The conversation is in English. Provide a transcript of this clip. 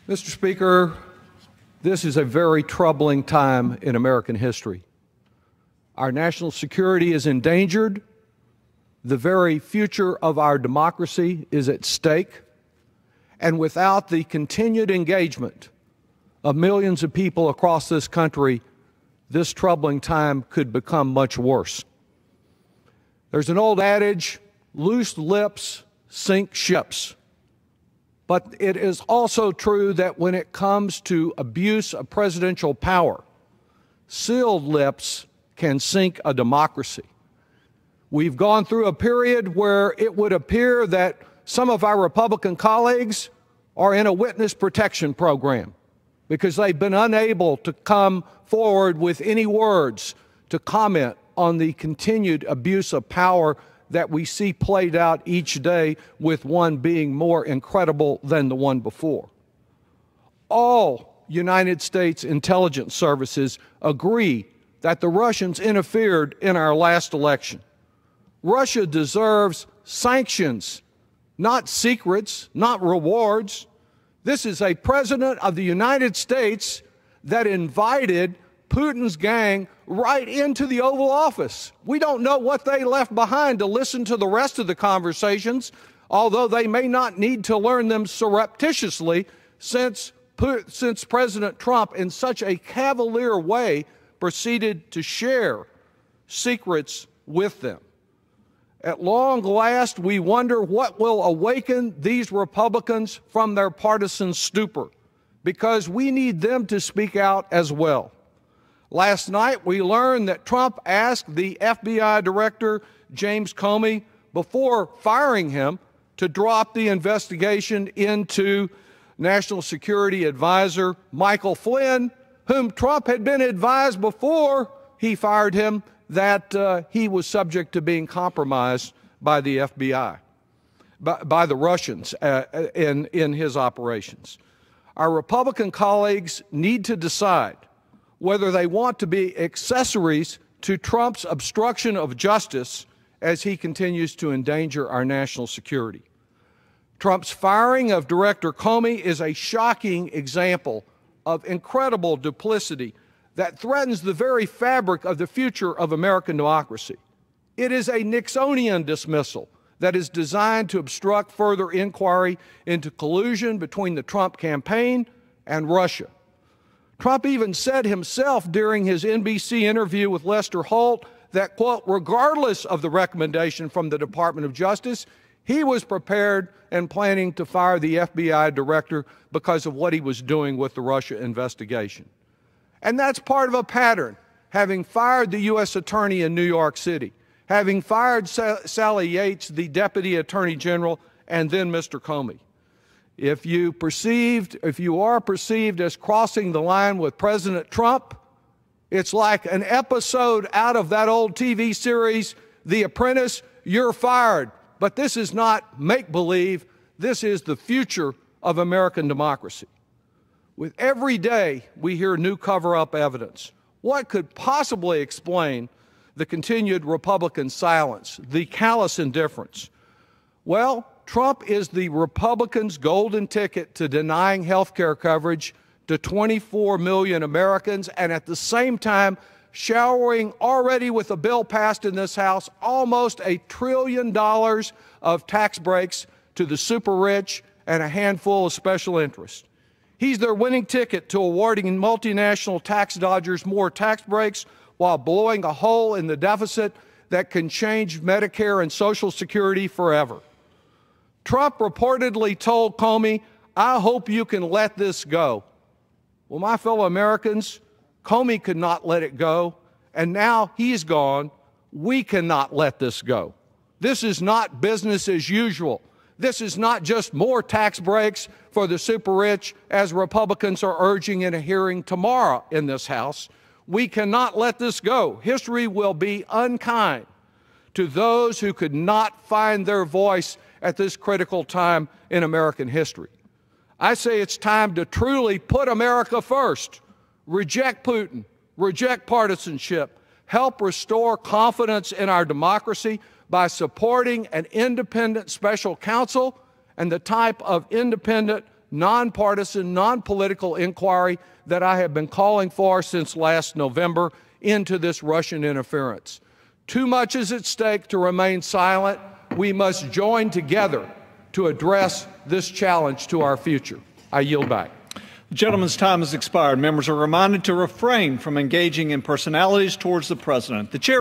Mr. Speaker, this is a very troubling time in American history. Our national security is endangered. The very future of our democracy is at stake. And without the continued engagement of millions of people across this country, this troubling time could become much worse. There's an old adage, loose lips sink ships. But it is also true that when it comes to abuse of presidential power, sealed lips can sink a democracy. We've gone through a period where it would appear that some of our Republican colleagues are in a witness protection program because they've been unable to come forward with any words to comment on the continued abuse of power that we see played out each day, with one being more incredible than the one before. All United States intelligence services agree that the Russians interfered in our last election. Russia deserves sanctions, not secrets, not rewards. This is a president of the United States that invited Putin's gang right into the Oval Office. We don't know what they left behind to listen to the rest of the conversations, although they may not need to learn them surreptitiously since President Trump, in such a cavalier way, proceeded to share secrets with them. At long last, we wonder what will awaken these Republicans from their partisan stupor, because we need them to speak out as well. Last night, we learned that Trump asked the FBI Director, James Comey, before firing him, to drop the investigation into National Security Advisor Michael Flynn, whom Trump had been advised before he fired him that he was subject to being compromised by the FBI, by the Russians in his operations. Our Republican colleagues need to decide whether they want to be accessories to Trump's obstruction of justice as he continues to endanger our national security. Trump's firing of Director Comey is a shocking example of incredible duplicity that threatens the very fabric of the future of American democracy. It is a Nixonian dismissal that is designed to obstruct further inquiry into collusion between the Trump campaign and Russia. Trump even said himself during his NBC interview with Lester Holt that, quote, regardless of the recommendation from the Department of Justice, he was prepared and planning to fire the FBI director because of what he was doing with the Russia investigation. And that's part of a pattern, having fired the U.S. Attorney in New York City, having fired Sally Yates, the Deputy Attorney General, and then Mr. Comey. If you are perceived as crossing the line with President Trump, it's like an episode out of that old TV series, The Apprentice. You're fired. But this is not make-believe. This is the future of American democracy. With every day, we hear new cover-up evidence. What could possibly explain the continued Republican silence, the callous indifference? Well, Trump is the Republicans' golden ticket to denying health care coverage to 24 million Americans, and at the same time showering already with a bill passed in this House almost $1 trillion of tax breaks to the super rich and a handful of special interests. He's their winning ticket to awarding multinational tax dodgers more tax breaks while blowing a hole in the deficit that can change Medicare and Social Security forever. Trump reportedly told Comey, I hope you can let this go. Well, my fellow Americans, Comey could not let it go, and now he's gone. We cannot let this go. This is not business as usual. This is not just more tax breaks for the super rich, as Republicans are urging in a hearing tomorrow in this House. We cannot let this go. History will be unkind to those who could not find their voice at this critical time in American history. I say it's time to truly put America first, reject Putin, reject partisanship, help restore confidence in our democracy by supporting an independent special counsel and the type of independent nonpartisan, non-political inquiry that I have been calling for since last November into this Russian interference. Too much is at stake to remain silent. We must join together to address this challenge to our future. I yield back. The gentleman's time has expired. Members are reminded to refrain from engaging in personalities towards the President. The chair